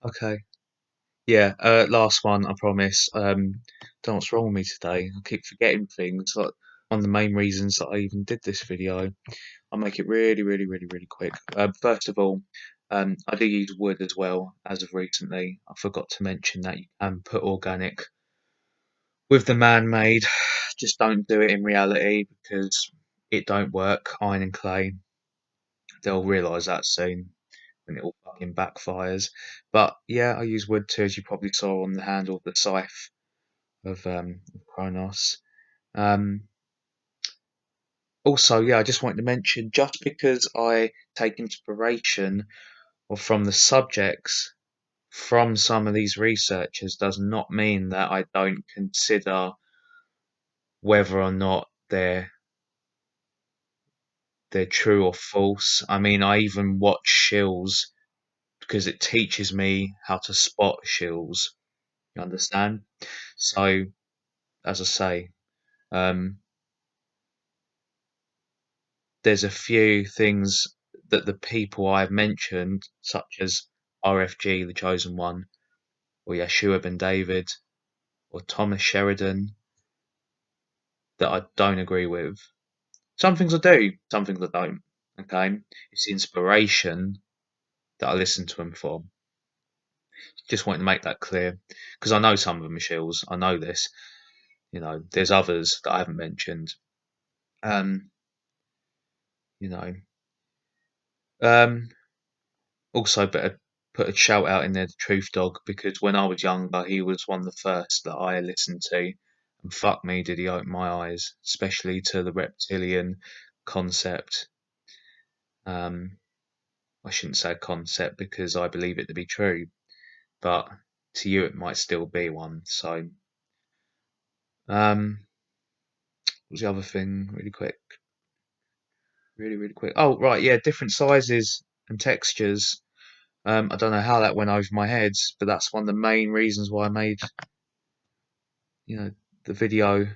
Okay. Yeah, last one, I promise. Don't know what's wrong with me today. I keep forgetting things. Like one of the main reasons that I even did this video. I'll make it really, really, really, really quick. First of all, I do use wood as well as of recently. I forgot to mention that you can put organic with the man-made. Just don't do it in reality because it don't work. Iron and clay. They'll realise that soon when it all fucking backfires. But yeah, I use wood too, as you probably saw on the handle of the scythe of Kronos. Um, Also, yeah, I just wanted to mention just because I take inspiration or from the subjects from some of these researchers does not mean that I don't consider whether or not they're true or false. I mean, I even watch shills because it teaches me how to spot shills. You understand? So, as I say, um, there's a few things that the people I've mentioned, such as RFG, the chosen one, or Yeshua ben David, or Thomas Sheridan, that I don't agree with. Some things I do, some things I don't. Okay, it's the inspiration that I listen to them for. Just wanting to make that clear because I know some of them are shills. I know this. You know, there's others that I haven't mentioned. Um, you know, um, Also better put a shout out in there to Truth Dog because when I was younger, he was one of the first that I listened to, and fuck me, did he open my eyes, especially to the reptilian concept. Um, I shouldn't say concept because I believe it to be true, but to you it might still be one. So, what was the other thing? Really quick, really, really quick. Oh, right, yeah, different sizes and textures. I don't know how that went over my head, but that's one of the main reasons why I made, you know, the video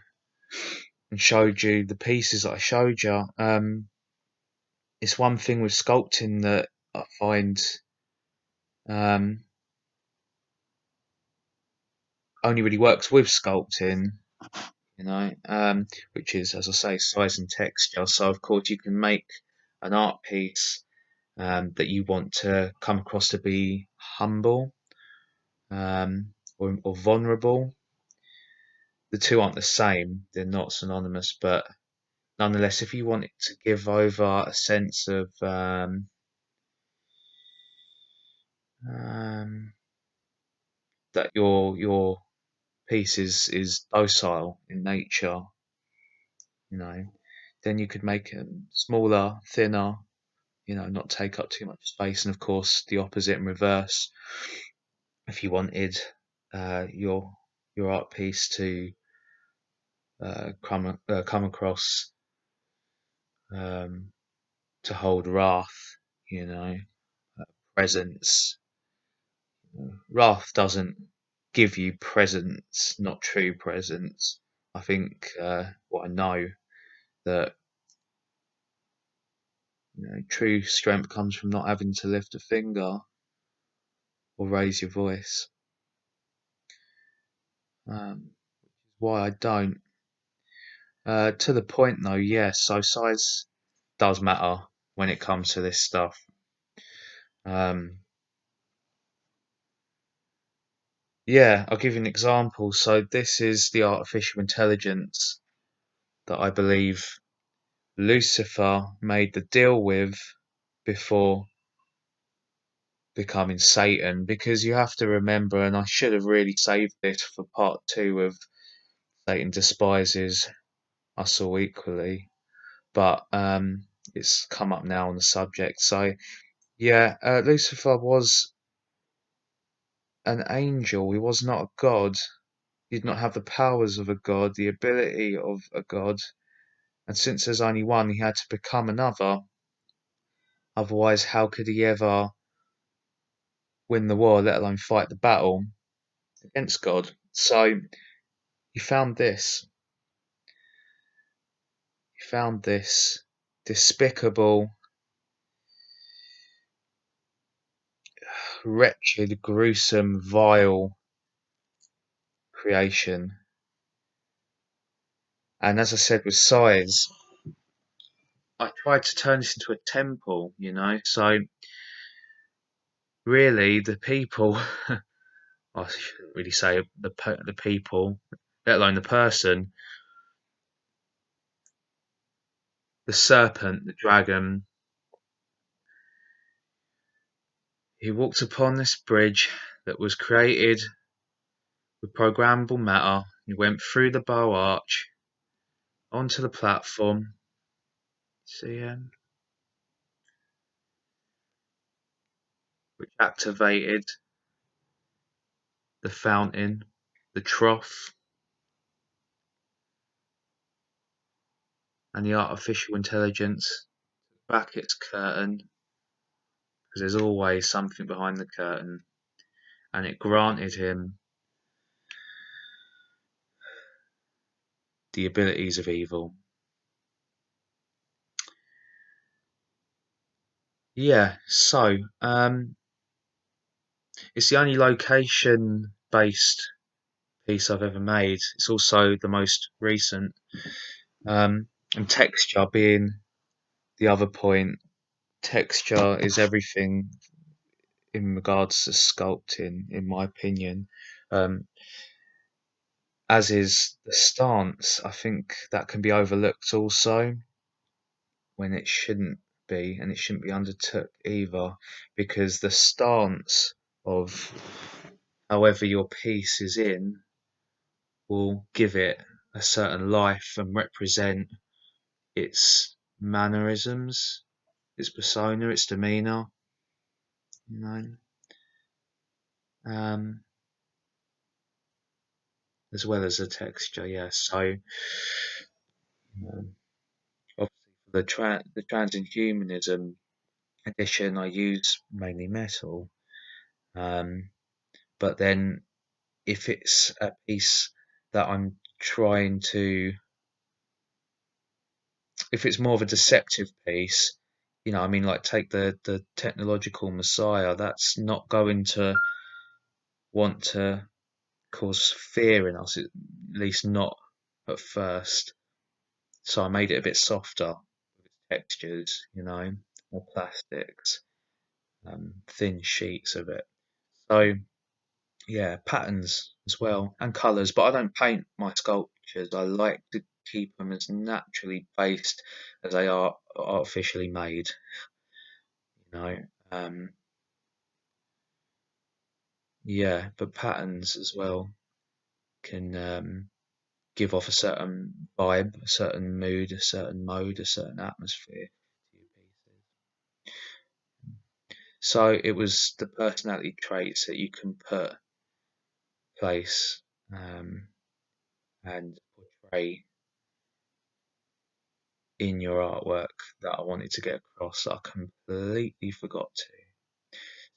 and showed you the pieces that I showed you. It's one thing with sculpting that I find um, only really works with sculpting, which is, as I say, size and texture. So, of course, you can make an art piece that you want to come across to be humble or vulnerable. The two aren't the same, they're not synonymous, but nonetheless, if you want it to give over a sense of um, that your piece is docile in nature, you know, then you could make it smaller, thinner, not take up too much space, and of course the opposite in reverse. If you wanted your art piece to come across um, to hold wrath, you know, presence. Wrath doesn't give you presence, not true presence. I think what I know that true strength comes from not having to lift a finger or raise your voice. Why I don't. To the point though, yes. So size does matter when it comes to this stuff. Um, yeah, I'll give you an example. So this is the artificial intelligence that I believe Lucifer made the deal with before becoming Satan, because you have to remember, and I should have really saved this for part two of Satan despises us all equally, but it's come up now on the subject. So yeah, Lucifer was an angel. He was not a god. He did not have the powers of a god, the ability of a god. And since there's only one, he had to become another. Otherwise, how could he ever win the war, let alone fight the battle against God? So he found this. He found this despicable, wretched, gruesome, vile creation. And as I said with size, I tried to turn this into a temple, you know. So really, the people, I shouldn't really say the people, let alone the person, the serpent, the dragon. He walked upon this bridge that was created with programmable matter. He went through the bow arch onto the platform. See, which activated the fountain, the trough, and the artificial intelligence back its curtain, because there's always something behind the curtain, and it granted him the abilities of evil. Yeah, so it's the only location based piece I've ever made. It's also the most recent. And texture being the other point. Texture is everything in regards to sculpting, in my opinion. Um, as is the stance. I think that can be overlooked also when it shouldn't be, and it shouldn't be undertook either, because the stance of however your piece is in will give it a certain life and represent its mannerisms, its persona, its demeanor, you know, um, as well as the texture. Yeah. So, obviously, for the transhumanism edition, I use mainly metal. Um, but then, if it's a piece that I'm trying to, if it's more of a deceptive piece, you know, I mean, like take the technological Messiah, that's not going to want to cause fear in us, at least not at first. So I made it a bit softer with its textures, you know, more plastics, thin sheets of it. So yeah, patterns as well and colours, but I don't paint my sculptures. I like to keep them as naturally based as they are artificially made, you know. Um, yeah, but patterns as well can give off a certain vibe, a certain mood, a certain mode, a certain atmosphere to your pieces. So it was the personality traits that you can put place and portray in your artwork that I wanted to get across that I completely forgot to.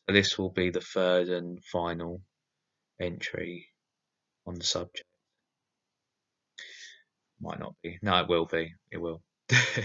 So this will be the third and final entry on the subject. Might not be. No, it will be. It will. Okay.